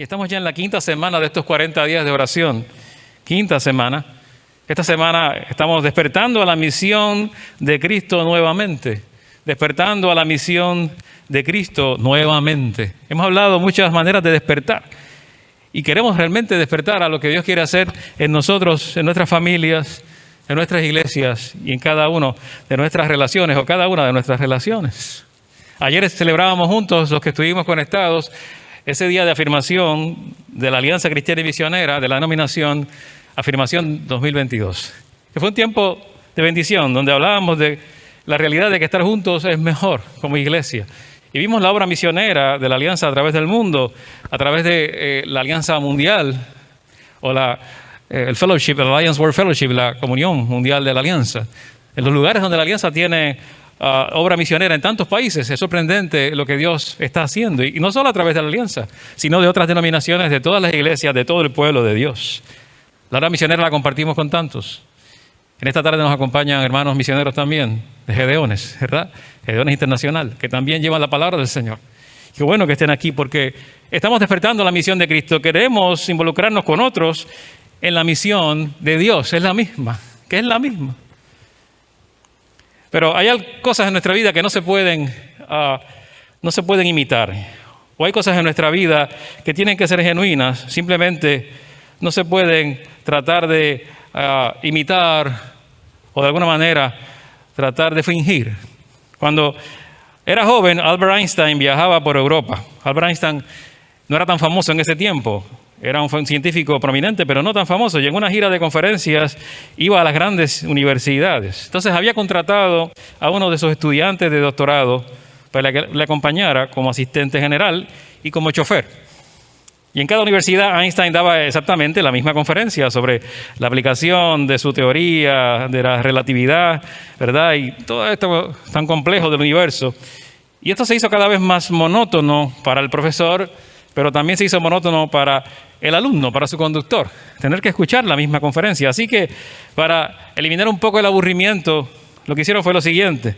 Y estamos ya en la quinta semana de estos 40 días de oración. Quinta semana. Esta semana estamos despertando a la misión de Cristo nuevamente. Despertando a la misión de Cristo nuevamente. Hemos hablado de muchas maneras de despertar. Y queremos realmente despertar a lo que Dios quiere hacer en nosotros, en nuestras familias, en nuestras iglesias y en cada una de nuestras relaciones o cada una de nuestras relaciones. Ayer celebrábamos juntos, los que estuvimos conectados, ese día de afirmación de la Alianza Cristiana y Misionera, de la denominación Afirmación 2022. Que fue un tiempo de bendición, donde hablábamos de la realidad de que estar juntos es mejor como iglesia. Y vimos la obra misionera de la Alianza a través del mundo, a través de la Alianza Mundial, o el Fellowship, el Alliance World Fellowship, la Comunión Mundial de la Alianza. En los lugares donde la Alianza tiene obra misionera en tantos países, es sorprendente lo que Dios está haciendo. Y no solo a través de la Alianza, sino de otras denominaciones, de todas las iglesias, de todo el pueblo de Dios. La obra misionera la compartimos con tantos. En esta tarde nos acompañan hermanos misioneros también, de Gedeones, ¿verdad? Gedeones Internacional, que también llevan la palabra del Señor. Qué bueno que estén aquí porque estamos despertando la misión de Cristo. Queremos involucrarnos con otros en la misión de Dios. Es la misma, que es la misma. Pero hay cosas en nuestra vida que no se pueden imitar. O hay cosas en nuestra vida que tienen que ser genuinas. Simplemente no se pueden tratar de imitar o de alguna manera tratar de fingir. Cuando era joven, Albert Einstein viajaba por Europa. Albert Einstein no era tan famoso en ese tiempo. Era un científico prominente, pero no tan famoso. Y en una gira de conferencias iba a las grandes universidades. Entonces había contratado a uno de sus estudiantes de doctorado para que le acompañara como asistente general y como chofer. Y en cada universidad Einstein daba exactamente la misma conferencia sobre la aplicación de su teoría de la relatividad, ¿verdad? Y todo esto tan complejo del universo. Y esto se hizo cada vez más monótono para el profesor, pero también se hizo monótono para el alumno, para su conductor, tener que escuchar la misma conferencia. Así que para eliminar un poco el aburrimiento, lo que hicieron fue lo siguiente.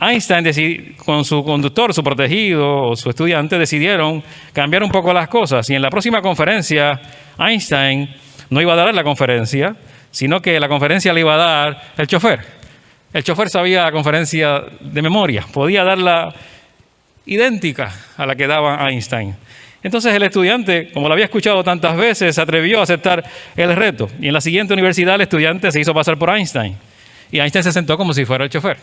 Einstein con su conductor, su protegido o su estudiante decidieron cambiar un poco las cosas. Y en la próxima conferencia, Einstein no iba a dar la conferencia, sino que la conferencia le iba a dar el chofer. El chofer sabía la conferencia de memoria, podía darla idéntica a la que daba Einstein. Entonces el estudiante, como lo había escuchado tantas veces, se atrevió a aceptar el reto. Y en la siguiente universidad el estudiante se hizo pasar por Einstein. Y Einstein se sentó como si fuera el chofer.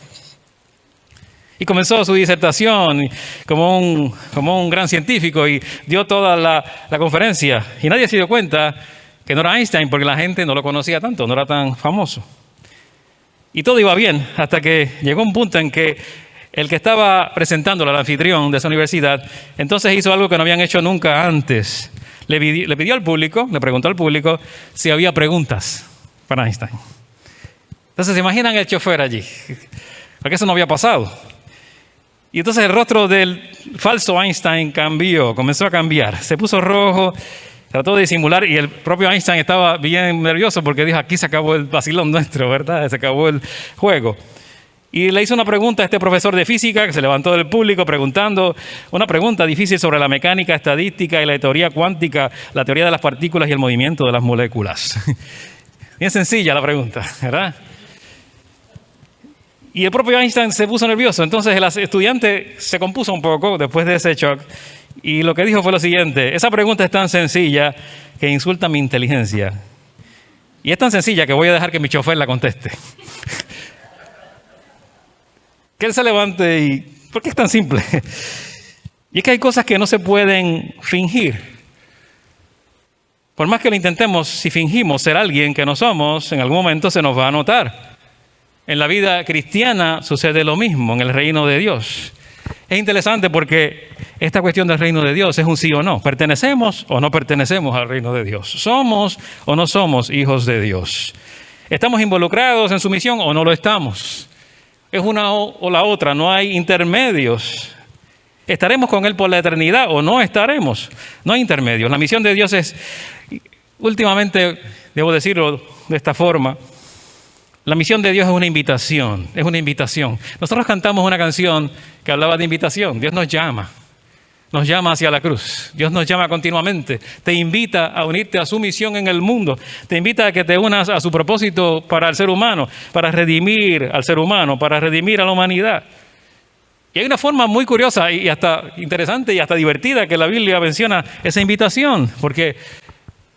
Y comenzó su disertación como un gran científico y dio toda la conferencia. Y nadie se dio cuenta que no era Einstein porque la gente no lo conocía tanto, no era tan famoso. Y todo iba bien hasta que llegó un punto en que el que estaba presentándolo al anfitrión de esa universidad, entonces hizo algo que no habían hecho nunca antes. Le pidió al público, le preguntó al público si había preguntas para Einstein. Entonces se imaginan el chofer allí, porque eso no había pasado. Y entonces el rostro del falso Einstein comenzó a cambiar. Se puso rojo, trató de disimular y el propio Einstein estaba bien nervioso porque dijo, aquí se acabó el vacilón nuestro, ¿verdad? Se acabó el juego. Y le hizo una pregunta a este profesor de física que se levantó del público preguntando una pregunta difícil sobre la mecánica estadística y la teoría cuántica, la teoría de las partículas y el movimiento de las moléculas. Bien sencilla la pregunta, ¿verdad? Y el propio Einstein se puso nervioso. Entonces el estudiante se compuso un poco después de ese shock. Y lo que dijo fue lo siguiente. Esa pregunta es tan sencilla que insulta mi inteligencia. Y es tan sencilla que voy a dejar que mi chofer la conteste. Que él se levante y... ¿Por qué es tan simple? Y es que hay cosas que no se pueden fingir. Por más que lo intentemos, si fingimos ser alguien que no somos, en algún momento se nos va a notar. En la vida cristiana sucede lo mismo en el reino de Dios. Es interesante porque esta cuestión del reino de Dios es un sí o no. ¿Pertenecemos o no pertenecemos al reino de Dios? ¿Somos o no somos hijos de Dios? ¿Estamos involucrados en su misión o no lo estamos? Es una o la otra, no hay intermedios. ¿Estaremos con Él por la eternidad o no estaremos? No hay intermedios. La misión de Dios es, últimamente, debo decirlo de esta forma, la misión de Dios es una invitación, Nosotros cantamos una canción que hablaba de invitación. Dios nos llama nos llama hacia la cruz. Dios nos llama continuamente. Te invita a unirte a su misión en el mundo. Te invita a que te unas a su propósito para el ser humano, para redimir al ser humano, para redimir a la humanidad. Y hay una forma muy curiosa y hasta interesante y hasta divertida que la Biblia menciona esa invitación, porque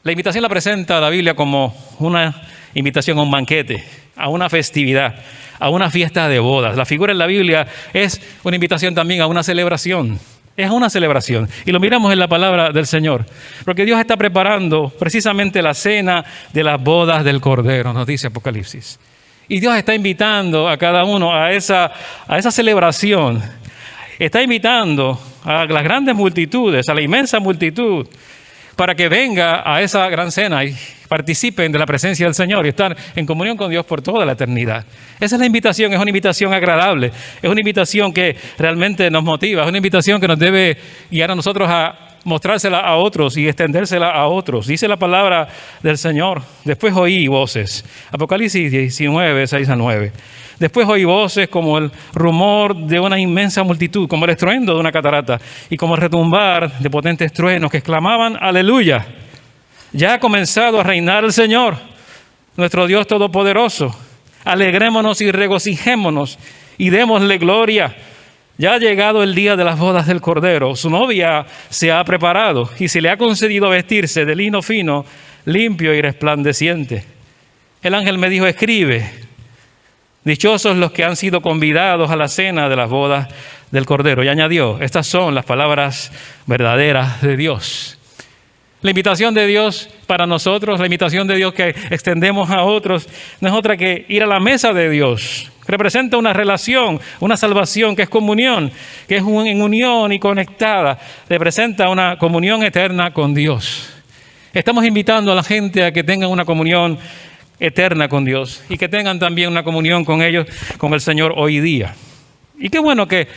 la invitación la presenta la Biblia como una invitación a un banquete, a una festividad, a una fiesta de bodas. La figura en la Biblia es una invitación también a una celebración. Es una celebración. Y lo miramos en la palabra del Señor. Porque Dios está preparando precisamente la cena de las bodas del Cordero, nos dice Apocalipsis. Y Dios está invitando a cada uno a esa celebración. Está invitando a las grandes multitudes, a la inmensa multitud, para que venga a esa gran cena y participen de la presencia del Señor y estar en comunión con Dios por toda la eternidad. Esa es la invitación, es una invitación agradable, es una invitación que realmente nos motiva, es una invitación que nos debe guiar a nosotros a mostrársela a otros y extendérsela a otros. Dice la palabra del Señor, después oí voces. Apocalipsis 19, 6-9. Después oí voces como el rumor de una inmensa multitud, como el estruendo de una catarata y como el retumbar de potentes truenos que exclamaban, aleluya. Ya ha comenzado a reinar el Señor, nuestro Dios Todopoderoso. Alegrémonos y regocijémonos y démosle gloria. Ya ha llegado el día de las bodas del Cordero. Su novia se ha preparado y se le ha concedido vestirse de lino fino, limpio y resplandeciente. El ángel me dijo, escribe, dichosos los que han sido convidados a la cena de las bodas del Cordero. Y añadió, estas son las palabras verdaderas de Dios. La invitación de Dios para nosotros, la invitación de Dios que extendemos a otros, no es otra que ir a la mesa de Dios. Representa una relación, una salvación que es comunión, que es en unión y conectada. Representa una comunión eterna con Dios. Estamos invitando a la gente a que tengan una comunión eterna con Dios y que tengan también una comunión con ellos, con el Señor hoy día. Y qué bueno que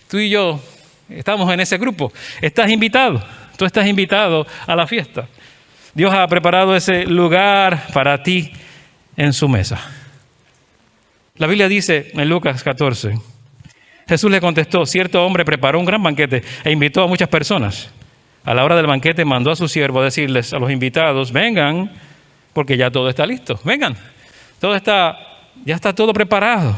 tú y yo estamos en ese grupo. Estás invitado. Tú estás invitado a la fiesta. Dios ha preparado ese lugar para ti en su mesa. La Biblia dice en Lucas 14, Jesús le contestó, cierto hombre preparó un gran banquete e invitó a muchas personas. A la hora del banquete mandó a su siervo a decirles a los invitados, vengan, porque ya todo está listo. Vengan, ya está todo preparado.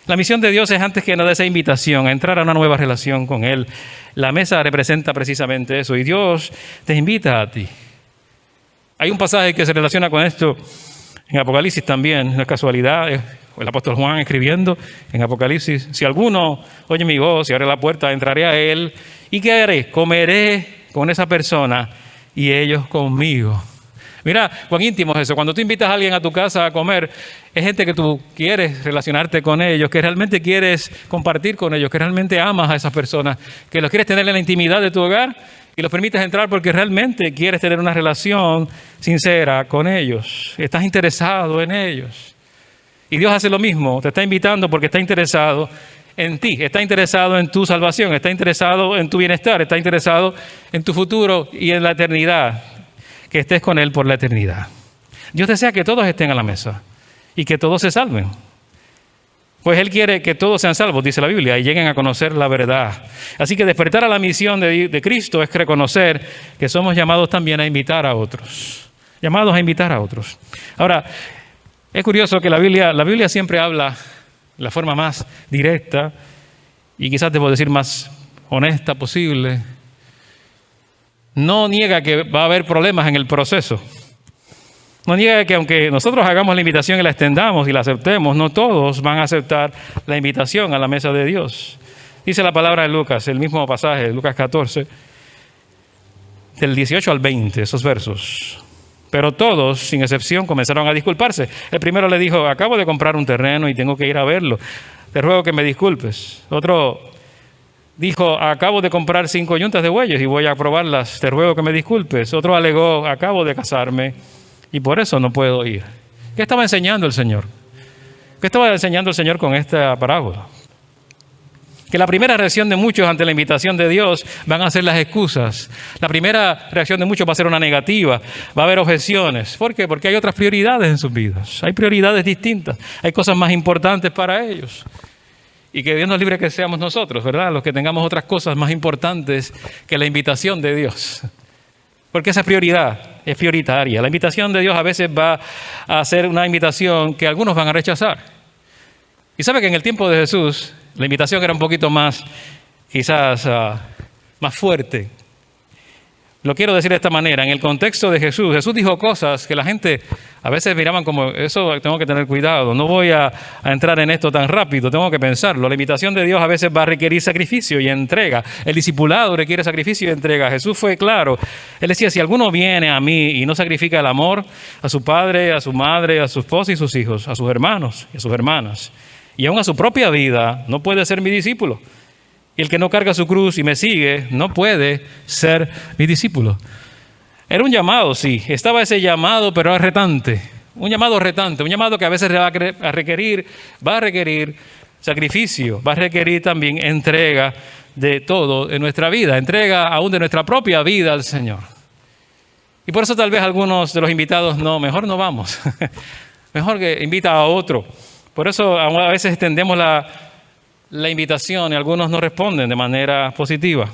La misión de Dios es antes que nada esa invitación a entrar a una nueva relación con Él. La mesa representa precisamente eso y Dios te invita a ti. Hay un pasaje que se relaciona con esto en Apocalipsis también, no es casualidad, es el apóstol Juan escribiendo en Apocalipsis. Si alguno oye mi voz y abre la puerta, entraré a Él. ¿Y qué haré? Comeré con esa persona y ellos conmigo. Mira, cuán íntimo es eso. Cuando tú invitas a alguien a tu casa a comer, es gente que tú quieres relacionarte con ellos, que realmente quieres compartir con ellos, que realmente amas a esas personas, que los quieres tener en la intimidad de tu hogar y los permites entrar porque realmente quieres tener una relación sincera con ellos. Estás interesado en ellos. Y Dios hace lo mismo, te está invitando porque está interesado en ti, está interesado en tu salvación, está interesado en tu bienestar, está interesado en tu futuro y en la eternidad. Que estés con Él por la eternidad. Dios desea que todos estén a la mesa y que todos se salven. Pues Él quiere que todos sean salvos, dice la Biblia, y lleguen a conocer la verdad. Así que despertar a la misión de Cristo es reconocer que somos llamados también a invitar a otros. Llamados a invitar a otros. Ahora, es curioso que la Biblia siempre habla de la forma más directa y quizás debo decir más honesta posible. No niega que va a haber problemas en el proceso. No niega que aunque nosotros hagamos la invitación y la extendamos y la aceptemos, no todos van a aceptar la invitación a la mesa de Dios. Dice la palabra de Lucas, el mismo pasaje, Lucas 14, del 18 al 20, esos versos. Pero todos, sin excepción, comenzaron a disculparse. El primero le dijo, acabo de comprar un terreno y tengo que ir a verlo. Te ruego que me disculpes. Otro dijo, acabo de comprar 5 yuntas de bueyes y voy a probarlas, te ruego que me disculpes. Otro alegó, acabo de casarme y por eso no puedo ir. ¿Qué estaba enseñando el Señor? ¿Qué estaba enseñando el Señor con esta parábola? Que la primera reacción de muchos ante la invitación de Dios van a ser las excusas. La primera reacción de muchos va a ser una negativa, va a haber objeciones. ¿Por qué? Porque hay otras prioridades en sus vidas. Hay prioridades distintas, hay cosas más importantes para ellos. y que Dios nos libre que seamos nosotros, ¿verdad? Los que tengamos otras cosas más importantes que la invitación de Dios. Porque esa prioridad es prioritaria. La invitación de Dios a veces va a ser una invitación que algunos van a rechazar. Y sabe que en el tiempo de Jesús la invitación era un poquito más, quizás, más fuerte. Lo quiero decir de esta manera, en el contexto de Jesús, Jesús dijo cosas que la gente a veces miraban como, eso tengo que tener cuidado, no voy a entrar en esto tan rápido, tengo que pensarlo. La invitación de Dios a veces va a requerir sacrificio y entrega. El discipulado requiere sacrificio y entrega. Jesús fue claro. Él decía, si alguno viene a mí y no sacrifica el amor a su padre, a su madre, a su esposa y sus hijos, a sus hermanos y a sus hermanas, y aún a su propia vida, no puede ser mi discípulo. Y el que no carga su cruz y me sigue, no puede ser mi discípulo. Era un llamado, sí. Estaba ese llamado, pero era retante. Un llamado retante, un llamado que a veces va a requerir sacrificio, va a requerir también entrega de todo en nuestra vida, entrega aún de nuestra propia vida al Señor. Y por eso tal vez algunos de los invitados, mejor no vamos. Mejor que invita a otro. Por eso a veces extendemos la invitación y algunos no responden de manera positiva.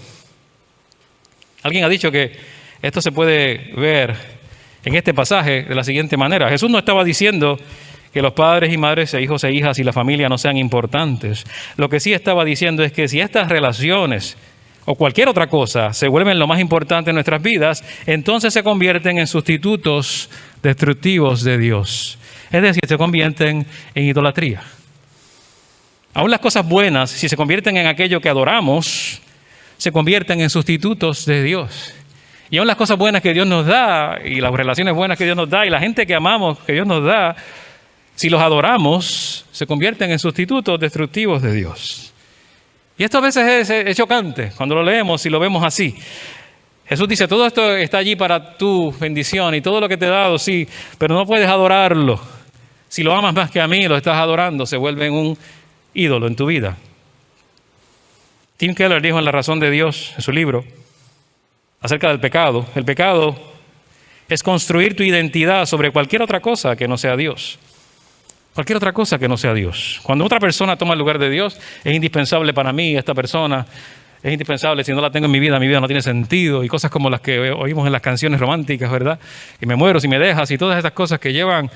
Alguien ha dicho que esto se puede ver en este pasaje de la siguiente manera. Jesús no estaba diciendo que los padres y madres e hijos e hijas y la familia no sean importantes. Lo que sí estaba diciendo es que si estas relaciones o cualquier otra cosa se vuelven lo más importante en nuestras vidas, entonces se convierten en sustitutos destructivos de Dios. Es decir, se convierten en idolatría. Aún las cosas buenas, si se convierten en aquello que adoramos, se convierten en sustitutos de Dios. Y aún las cosas buenas que Dios nos da, y las relaciones buenas que Dios nos da, y la gente que amamos que Dios nos da, si los adoramos, se convierten en sustitutos destructivos de Dios. Y esto a veces es chocante cuando lo leemos y lo vemos así. Jesús dice, todo esto está allí para tu bendición y todo lo que te he dado, sí, pero no puedes adorarlo. Si lo amas más que a mí, lo estás adorando, se vuelve un ídolo en tu vida. Tim Keller dijo en La razón de Dios, en su libro, acerca del pecado. El pecado es construir tu identidad sobre cualquier otra cosa que no sea Dios. Cualquier otra cosa que no sea Dios. Cuando otra persona toma el lugar de Dios, es indispensable para mí esta persona. Es indispensable, si no la tengo en mi vida no tiene sentido. Y cosas como las que oímos en las canciones románticas, ¿verdad? Y me muero si me dejas, y todas estas cosas que llevan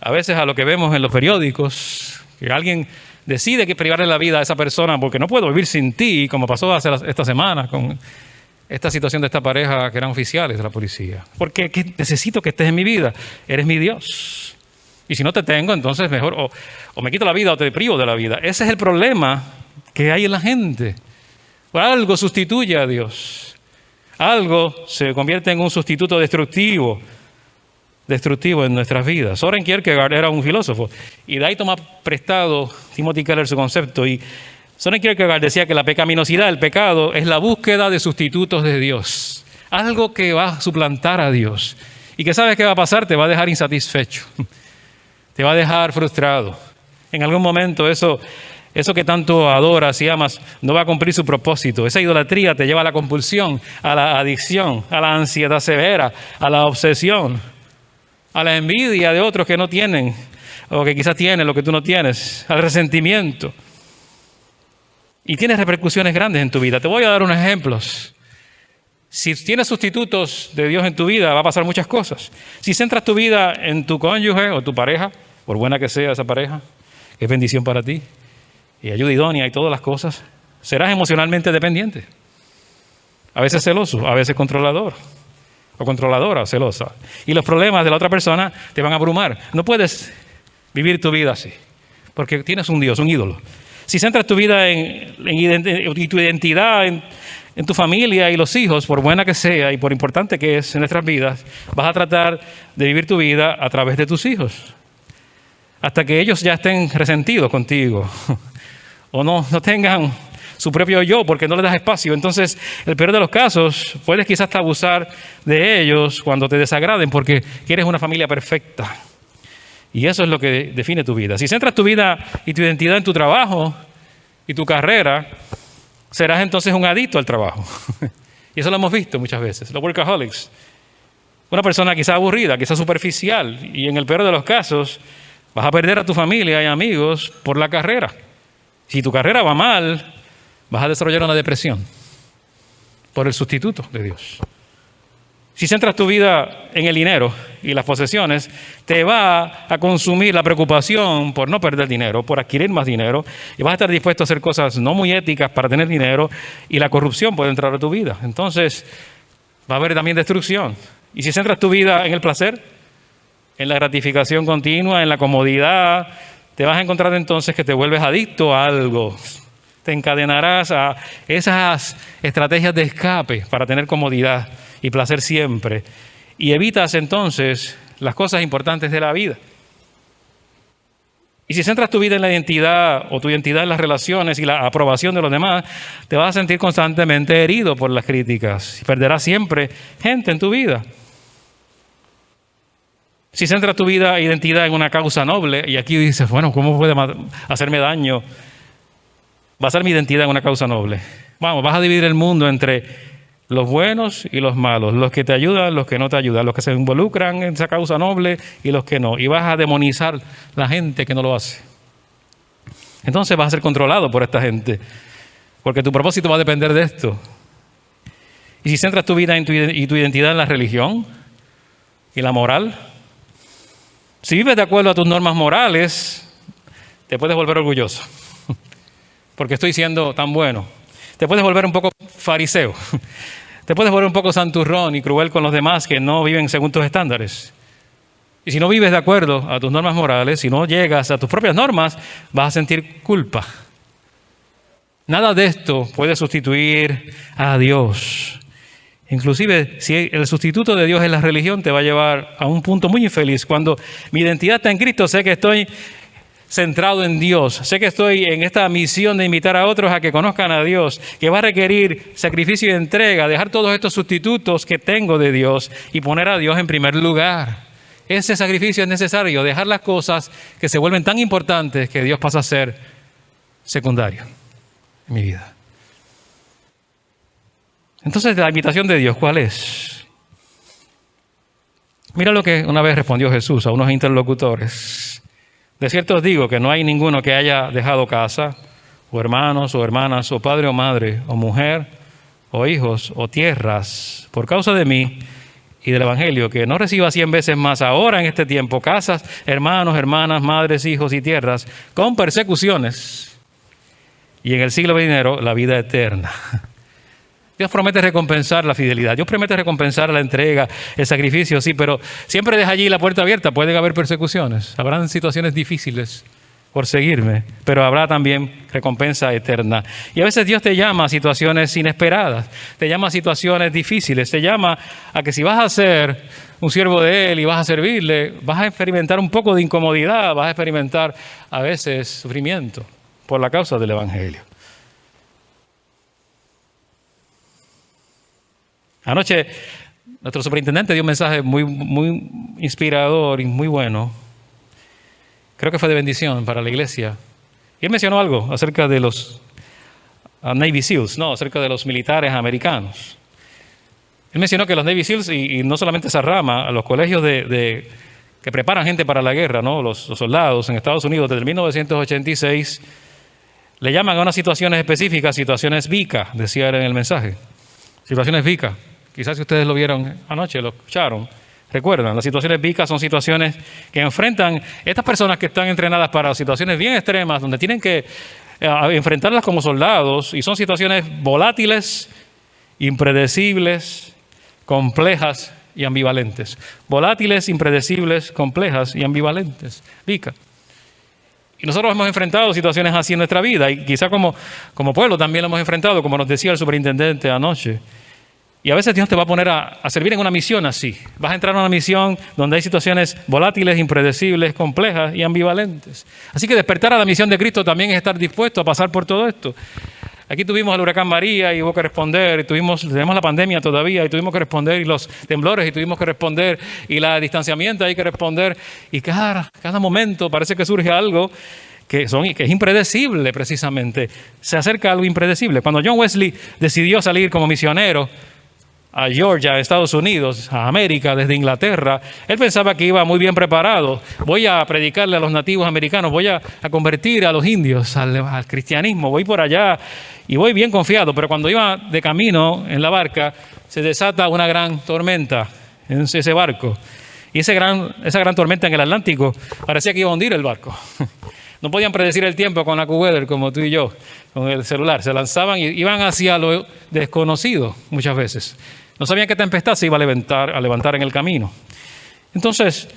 a veces a lo que vemos en los periódicos, que alguien decide que privarle la vida a esa persona porque no puedo vivir sin ti, como pasó esta semana con esta situación de esta pareja que eran oficiales de la policía. Porque necesito que estés en mi vida, eres mi Dios. Y si no te tengo, entonces mejor o me quito la vida o te privo de la vida. Ese es el problema que hay en la gente. Algo sustituye a Dios. Algo se convierte en un sustituto destructivo en nuestras vidas. Soren Kierkegaard era un filósofo y de ahí toma prestado Timothy Keller su concepto. Y Soren Kierkegaard decía que la pecaminosidad, el pecado, es la búsqueda de sustitutos de Dios. Algo que va a suplantar a Dios y que sabes qué va a pasar, te va a dejar insatisfecho, te va a dejar frustrado. En algún momento eso que tanto adoras y amas no va a cumplir su propósito. Esa idolatría te lleva a la compulsión, a la adicción, a la ansiedad severa, a la obsesión, a la envidia de otros que no tienen, o que quizás tienen lo que tú no tienes, al resentimiento. Y tienes repercusiones grandes en tu vida. Te voy a dar unos ejemplos. Si tienes sustitutos de Dios en tu vida, va a pasar muchas cosas. Si centras tu vida en tu cónyuge o tu pareja, por buena que sea esa pareja, que es bendición para ti, y ayuda idónea y todas las cosas, serás emocionalmente dependiente. A veces celoso, a veces controlador. O controladora o celosa. Y los problemas de la otra persona te van a abrumar. No puedes vivir tu vida así, porque tienes un Dios, un ídolo. Si centras tu vida y tu identidad en tu familia y los hijos, por buena que sea y por importante que es en nuestras vidas, vas a tratar de vivir tu vida a través de tus hijos. Hasta que ellos ya estén resentidos contigo. O no tengan su propio yo, porque no les das espacio. Entonces, el peor de los casos, puedes quizás hasta abusar de ellos cuando te desagraden, porque quieres una familia perfecta. Y eso es lo que define tu vida. Si centras tu vida y tu identidad en tu trabajo y tu carrera, serás entonces un adicto al trabajo. Y eso lo hemos visto muchas veces, los workaholics. Una persona quizás aburrida, quizás superficial, y en el peor de los casos, vas a perder a tu familia y amigos por la carrera. Si tu carrera va mal, vas a desarrollar una depresión por el sustituto de Dios. Si centras tu vida en el dinero y las posesiones, te va a consumir la preocupación por no perder dinero, por adquirir más dinero, y vas a estar dispuesto a hacer cosas no muy éticas para tener dinero, y la corrupción puede entrar a tu vida. Entonces, va a haber también destrucción. Y si centras tu vida en el placer, en la gratificación continua, en la comodidad, te vas a encontrar entonces que te vuelves adicto a algo. Te encadenarás a esas estrategias de escape para tener comodidad y placer siempre. Y evitas entonces las cosas importantes de la vida. Y si centras tu vida en la identidad o tu identidad en las relaciones y la aprobación de los demás, te vas a sentir constantemente herido por las críticas y perderás siempre gente en tu vida. Si centras tu vida e identidad en una causa noble, y aquí dices, bueno, ¿cómo puede hacerme daño basar mi identidad en una causa noble? Vamos, vas a dividir el mundo entre los buenos y los malos, los que te ayudan, los que no te ayudan, los que se involucran en esa causa noble y los que no. Y vas a demonizar la gente que no lo hace. Entonces vas a ser controlado por esta gente, porque tu propósito va a depender de esto. Y si centras tu vida y tu identidad en la religión y la moral, si vives de acuerdo a tus normas morales, te puedes volver orgulloso, porque estoy siendo tan bueno. Te puedes volver un poco fariseo, te puedes volver un poco santurrón y cruel con los demás que no viven según tus estándares. Y si no vives de acuerdo a tus normas morales, si no llegas a tus propias normas, vas a sentir culpa. Nada de esto puede sustituir a Dios. Inclusive, si el sustituto de Dios es la religión, te va a llevar a un punto muy infeliz. Cuando mi identidad está en Cristo, sé que estoy centrado en Dios. Sé que estoy en esta misión de invitar a otros a que conozcan a Dios, que va a requerir sacrificio y entrega, dejar todos estos sustitutos que tengo de Dios y poner a Dios en primer lugar. Ese sacrificio es necesario, dejar las cosas que se vuelven tan importantes que Dios pasa a ser secundario en mi vida. Entonces, la invitación de Dios, ¿cuál es? Mira lo que una vez respondió Jesús a unos interlocutores. De cierto os digo que no hay ninguno que haya dejado casa, o hermanos, o hermanas, o padre o madre, o mujer, o hijos, o tierras, por causa de mí y del Evangelio, que no reciba 100 veces más ahora en este tiempo, casas, hermanos, hermanas, madres, hijos y tierras, con persecuciones, y en el siglo venidero la vida eterna. Dios promete recompensar la fidelidad, Dios promete recompensar la entrega, el sacrificio, sí, pero siempre deja allí la puerta abierta. Pueden haber persecuciones, habrán situaciones difíciles por seguirme, pero habrá también recompensa eterna. Y a veces Dios te llama a situaciones inesperadas, te llama a situaciones difíciles, te llama a que si vas a ser un siervo de Él y vas a servirle, vas a experimentar un poco de incomodidad, vas a experimentar a veces sufrimiento por la causa del Evangelio. Anoche nuestro superintendente dio un mensaje muy inspirador y muy bueno. Creo que fue de bendición para la iglesia. Y él mencionó algo acerca de los Navy SEALs, acerca de los militares americanos. Él mencionó que los Navy SEALs, y no solamente esa rama, a los colegios que preparan gente para la guerra, los soldados en Estados Unidos desde 1986, le llaman a unas situaciones específicas, situaciones VICA, decía él en el mensaje. Situaciones VICA. Quizás si ustedes lo vieron anoche, lo escucharon, recuerdan, las situaciones VICA son situaciones que enfrentan estas personas que están entrenadas para situaciones bien extremas, donde tienen que enfrentarlas como soldados, y son situaciones volátiles, impredecibles, complejas y ambivalentes. Volátiles, impredecibles, complejas y ambivalentes. VICA. Y nosotros hemos enfrentado situaciones así en nuestra vida, y quizá como pueblo también lo hemos enfrentado, como nos decía el superintendente anoche. Y a veces Dios te va a poner a servir en una misión así. Vas a entrar en una misión donde hay situaciones volátiles, impredecibles, complejas y ambivalentes. Así que despertar a la misión de Cristo también es estar dispuesto a pasar por todo esto. Aquí tuvimos el huracán María y hubo que responder, y tenemos la pandemia todavía y tuvimos que responder, y los temblores y tuvimos que responder, y la distanciamiento hay que responder, y cada momento parece que surge algo que es impredecible precisamente. Se acerca algo impredecible. Cuando John Wesley decidió salir como misionero, a Georgia, Estados Unidos, a América, desde Inglaterra. Él pensaba que iba muy bien preparado. Voy a predicarle a los nativos americanos, voy a convertir a los indios al cristianismo, voy por allá y voy bien confiado. Pero cuando iba de camino en la barca, se desata una gran tormenta en ese barco. Y esa gran tormenta en el Atlántico parecía que iba a hundir el barco. No podían predecir el tiempo con AccuWeather como tú y yo, con el celular. Se lanzaban y iban hacia lo desconocido muchas veces. No sabían qué tempestad se iba a levantar en el camino. Entonces,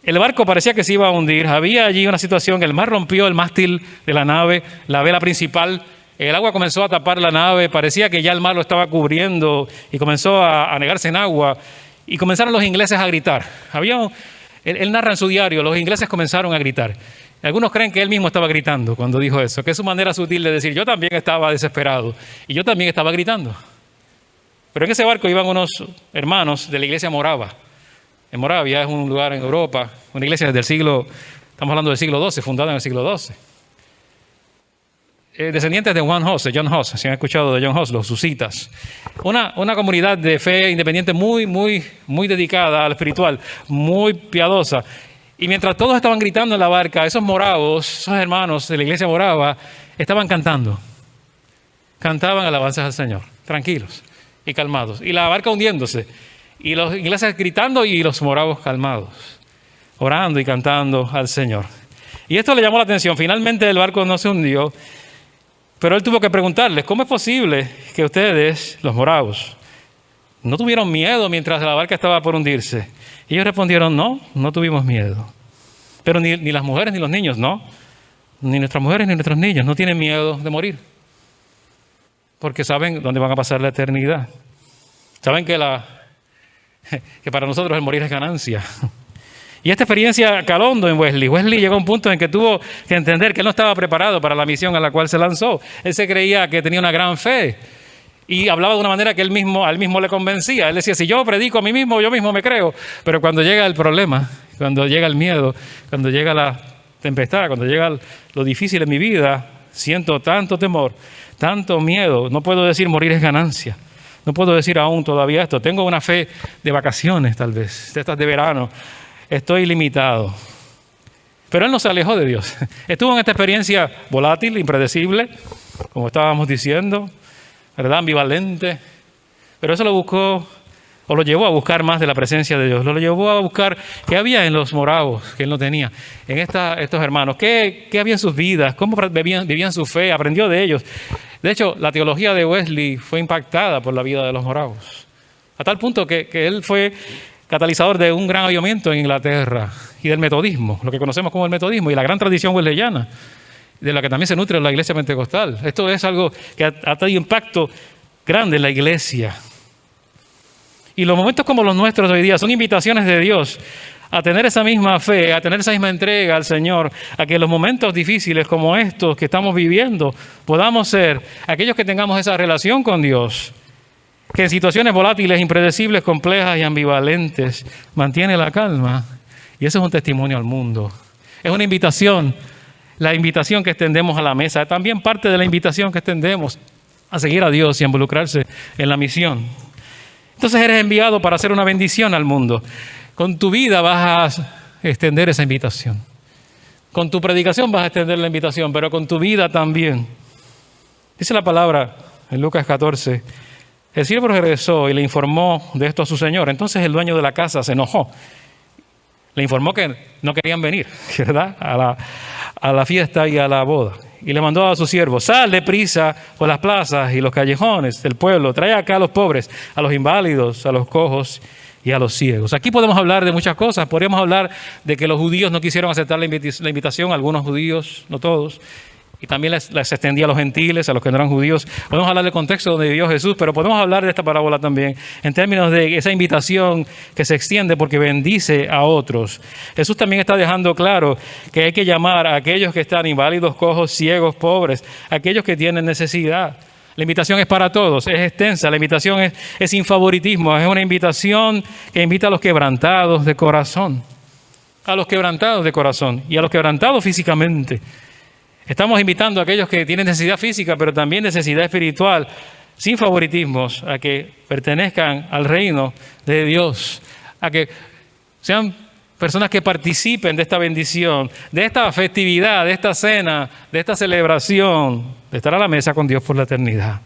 el barco parecía que se iba a hundir. Había allí una situación, el mar rompió el mástil de la nave, la vela principal. El agua comenzó a tapar la nave, parecía que ya el mar lo estaba cubriendo y comenzó a anegarse en agua. Y comenzaron los ingleses a gritar. Él narra en su diario, los ingleses comenzaron a gritar. Algunos creen que él mismo estaba gritando cuando dijo eso, que es su manera sutil de decir, yo también estaba desesperado y yo también estaba gritando. Pero en ese barco iban unos hermanos de la iglesia morava. En Moravia es un lugar en Europa, una iglesia estamos hablando del siglo XII, fundada en el siglo XII. Descendientes de John Huss, si han escuchado de John Huss, los husitas. Una comunidad de fe independiente muy dedicada al espiritual, muy piadosa. Y mientras todos estaban gritando en la barca, esos moravos, esos hermanos de la iglesia morava, estaban cantando. Cantaban alabanzas al Señor, tranquilos y calmados. Y la barca hundiéndose. Y los ingleses gritando y los moravos calmados, orando y cantando al Señor. Y esto le llamó la atención. Finalmente el barco no se hundió. Pero él tuvo que preguntarles, ¿cómo es posible que ustedes, los moravos, no tuvieron miedo mientras la barca estaba por hundirse? Y ellos respondieron, no tuvimos miedo. Pero ni las mujeres ni los niños, no. Ni nuestras mujeres ni nuestros niños no tienen miedo de morir. Porque saben dónde van a pasar la eternidad. Saben que para nosotros el morir es ganancia. Y esta experiencia caló hondo en Wesley. Wesley llegó a un punto en que tuvo que entender que él no estaba preparado para la misión a la cual se lanzó. Él se creía que tenía una gran fe y hablaba de una manera que a él mismo le convencía. Él decía, si yo predico a mí mismo, yo mismo me creo. Pero cuando llega el problema, cuando llega el miedo, cuando llega la tempestad, cuando llega lo difícil en mi vida, siento tanto temor, tanto miedo. No puedo decir morir es ganancia. No puedo decir aún todavía esto. Tengo una fe de vacaciones tal vez, de estas de verano. Estoy limitado. Pero él no se alejó de Dios. Estuvo en esta experiencia volátil, impredecible, como estábamos diciendo, ¿verdad? Ambivalente. Pero eso lo buscó, o lo llevó a buscar más de la presencia de Dios. Lo llevó a buscar qué había en los moravos que él no tenía, en estos hermanos. ¿Qué había en sus vidas? ¿Cómo vivían su fe? Aprendió de ellos. De hecho, la teología de Wesley fue impactada por la vida de los moravos. A tal punto que él fue catalizador de un gran avivamiento en Inglaterra y del metodismo, lo que conocemos como el metodismo y la gran tradición wesleyana, de la que también se nutre la iglesia pentecostal. Esto es algo que ha tenido impacto grande en la iglesia. Y los momentos como los nuestros hoy día son invitaciones de Dios a tener esa misma fe, a tener esa misma entrega al Señor, a que en los momentos difíciles como estos que estamos viviendo podamos ser aquellos que tengamos esa relación con Dios, que en situaciones volátiles, impredecibles, complejas y ambivalentes mantiene la calma. Y eso es un testimonio al mundo. Es una invitación, la invitación que extendemos a la mesa. Es también parte de la invitación que extendemos a seguir a Dios y a involucrarse en la misión. Entonces eres enviado para hacer una bendición al mundo. Con tu vida vas a extender esa invitación. Con tu predicación vas a extender la invitación, pero con tu vida también. Dice la palabra en Lucas 14, el siervo regresó y le informó de esto a su señor. Entonces el dueño de la casa se enojó. Le informó que no querían venir, ¿verdad? A la fiesta y a la boda. Y le mandó a su siervo, sal deprisa por las plazas y los callejones del pueblo. Trae acá a los pobres, a los inválidos, a los cojos y a los ciegos. Aquí podemos hablar de muchas cosas. Podríamos hablar de que los judíos no quisieron aceptar la invitación, algunos judíos, no todos. Y también les extendía a los gentiles, a los que no eran judíos. Podemos hablar del contexto donde vivió Jesús, pero podemos hablar de esta parábola también en términos de esa invitación que se extiende porque bendice a otros. Jesús también está dejando claro que hay que llamar a aquellos que están inválidos, cojos, ciegos, pobres, aquellos que tienen necesidad. La invitación es para todos, es extensa, la invitación es sin favoritismo, es una invitación que invita a los quebrantados de corazón. A los quebrantados de corazón y a los quebrantados físicamente. Estamos invitando a aquellos que tienen necesidad física, pero también necesidad espiritual, sin favoritismos, a que pertenezcan al reino de Dios, a que sean personas que participen de esta bendición, de esta festividad, de esta cena, de esta celebración, de estar a la mesa con Dios por la eternidad.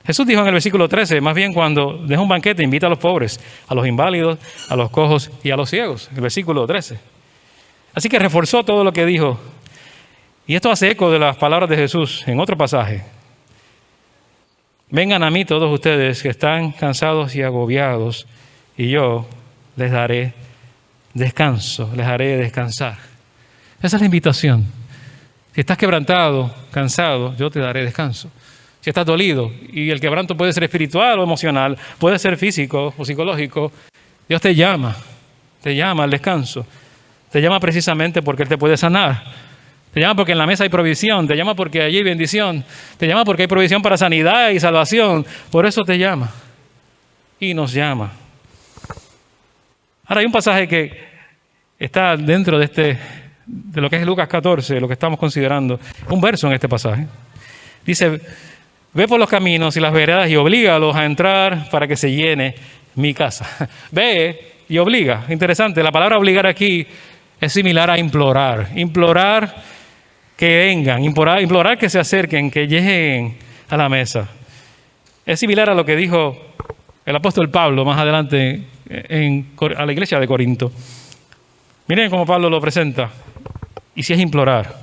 Jesús dijo en el versículo 13, más bien cuando deja un banquete, invita a los pobres, a los inválidos, a los cojos y a los ciegos. El versículo 13. Así que reforzó todo lo que dijo. Y esto hace eco de las palabras de Jesús en otro pasaje. Vengan a mí todos ustedes que están cansados y agobiados, y yo les daré descanso, les haré descansar. Esa es la invitación. Si estás quebrantado, cansado, yo te daré descanso. Si estás dolido, y el quebranto puede ser espiritual o emocional, puede ser físico o psicológico, Dios te llama al descanso. Te llama precisamente porque Él te puede sanar. Te llama porque en la mesa hay provisión. Te llama porque allí hay bendición. Te llama porque hay provisión para sanidad y salvación. Por eso te llama. Y nos llama. Ahora hay un pasaje que está dentro de lo que es Lucas 14, lo que estamos considerando. Un verso en este pasaje. Dice: ve por los caminos y las veredas y oblígalos a entrar para que se llene mi casa. Ve y obliga. Interesante, la palabra obligar aquí es similar a implorar. Implorar que vengan, implorar que se acerquen, que lleguen a la mesa. Es similar a lo que dijo el apóstol Pablo más adelante a la iglesia de Corinto. Miren cómo Pablo lo presenta. Y si es implorar.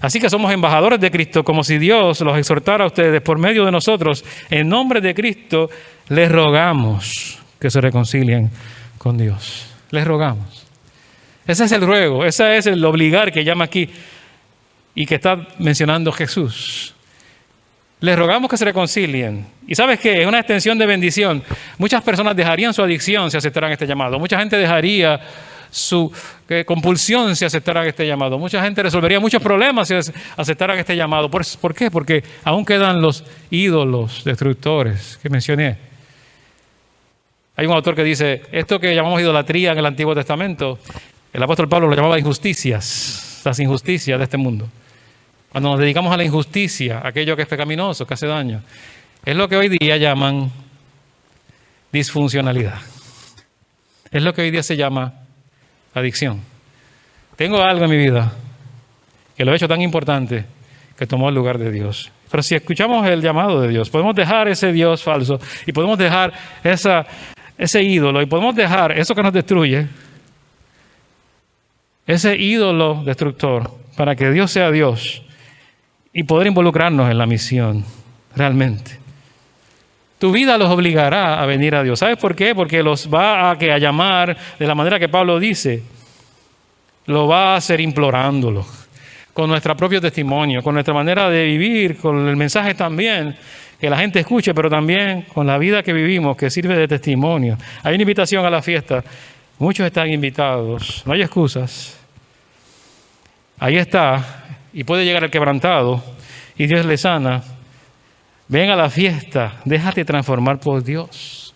Así que somos embajadores de Cristo, como si Dios los exhortara a ustedes por medio de nosotros. En nombre de Cristo les rogamos que se reconcilien con Dios. Les rogamos. Ese es el ruego, ese es el obligar que llama aquí y que está mencionando Jesús. Les rogamos que se reconcilien. ¿Y sabes qué? Es una extensión de bendición. Muchas personas dejarían su adicción si aceptaran este llamado. Mucha gente dejaría su compulsión si aceptaran este llamado. Mucha gente resolvería muchos problemas si aceptaran este llamado. ¿Por qué? Porque aún quedan los ídolos destructores que mencioné. Hay un autor que dice, esto que llamamos idolatría en el Antiguo Testamento, el apóstol Pablo lo llamaba injusticias, las injusticias de este mundo. Cuando nos dedicamos a la injusticia, aquello que es pecaminoso, que hace daño, es lo que hoy día llaman disfuncionalidad. Es lo que hoy día se llama adicción. Tengo algo en mi vida que lo he hecho tan importante que tomó el lugar de Dios. Pero si escuchamos el llamado de Dios, podemos dejar ese Dios falso y podemos dejar ese ídolo y podemos dejar eso que nos destruye, ese ídolo destructor, para que Dios sea Dios y poder involucrarnos en la misión realmente. Tu vida los obligará a venir a Dios. ¿Sabes por qué? Porque los va a llamar de la manera que Pablo dice. Lo va a hacer implorándolo, con nuestro propio testimonio, con nuestra manera de vivir, con el mensaje también, que la gente escuche, pero también con la vida que vivimos, que sirve de testimonio. Hay una invitación a la fiesta. Muchos están invitados. No hay excusas. Ahí está. Y puede llegar el quebrantado y Dios le sana. Ven a la fiesta, déjate transformar por Dios.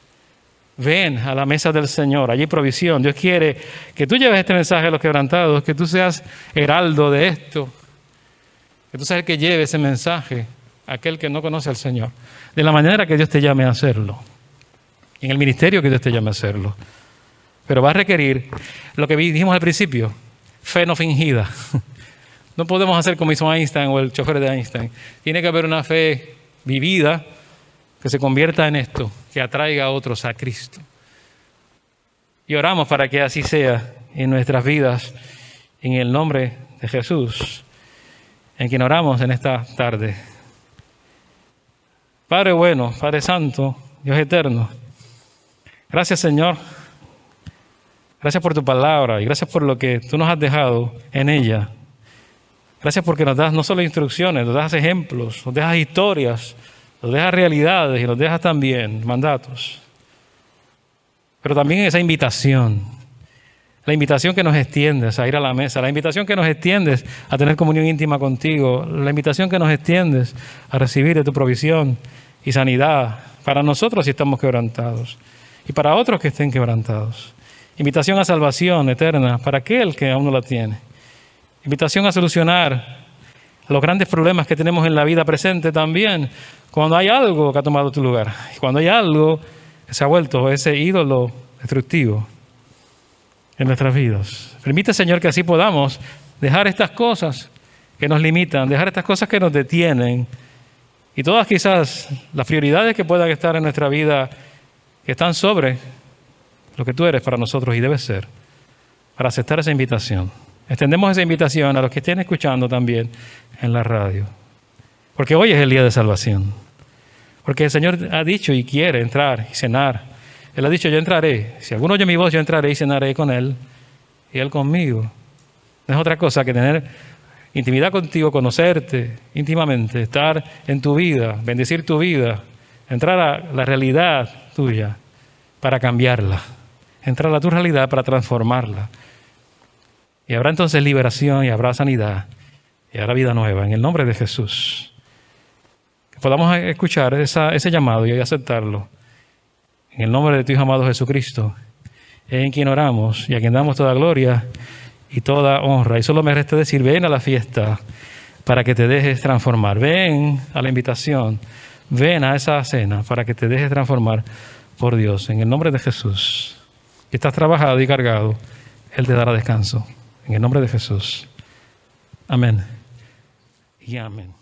Ven a la mesa del Señor, allí hay provisión. Dios quiere que tú lleves este mensaje a los quebrantados, que tú seas heraldo de esto, que tú seas el que lleve ese mensaje a aquel que no conoce al Señor, de la manera que Dios te llame a hacerlo, en el ministerio que Dios te llame a hacerlo. Pero va a requerir lo que dijimos al principio, fe no fingida. No podemos hacer como hizo Einstein o el chofer de Einstein. Tiene que haber una fe vivida, que se convierta en esto, que atraiga a otros a Cristo. Y oramos para que así sea en nuestras vidas, en el nombre de Jesús, en quien oramos en esta tarde. Padre bueno, Padre santo, Dios eterno, gracias Señor, gracias por tu palabra y gracias por lo que tú nos has dejado en ella. Gracias porque nos das no solo instrucciones, nos das ejemplos, nos dejas historias, nos dejas realidades y nos dejas también mandatos. Pero también esa invitación, la invitación que nos extiendes a ir a la mesa, la invitación que nos extiendes a tener comunión íntima contigo, la invitación que nos extiendes a recibir de tu provisión y sanidad para nosotros si estamos quebrantados y para otros que estén quebrantados. Invitación a salvación eterna para aquel que aún no la tiene. Invitación a solucionar los grandes problemas que tenemos en la vida presente también, cuando hay algo que ha tomado tu lugar, cuando hay algo que se ha vuelto ese ídolo destructivo en nuestras vidas. Permite, Señor, que así podamos dejar estas cosas que nos limitan, dejar estas cosas que nos detienen y todas quizás las prioridades que puedan estar en nuestra vida que están sobre lo que tú eres para nosotros y debes ser, para aceptar esa invitación. Extendemos esa invitación a los que estén escuchando también en la radio, porque hoy es el día de salvación, porque el Señor ha dicho y quiere entrar y cenar. Él ha dicho, yo entraré, si alguno oye mi voz, yo entraré y cenaré con Él y Él conmigo. No es otra cosa que tener intimidad contigo, conocerte íntimamente, estar en tu vida, bendecir tu vida, entrar a la realidad tuya para cambiarla, entrar a tu realidad para transformarla. Y habrá entonces liberación y habrá sanidad y habrá vida nueva en el nombre de Jesús. Que podamos escuchar ese llamado y aceptarlo. En el nombre de tu Hijo amado Jesucristo, en quien oramos y a quien damos toda gloria y toda honra. Y solo me resta decir, ven a la fiesta para que te dejes transformar. Ven a la invitación, ven a esa cena para que te dejes transformar por Dios. En el nombre de Jesús, si estás trabajado y cargado, Él te dará descanso. En el nombre de Jesús. Amén y amén.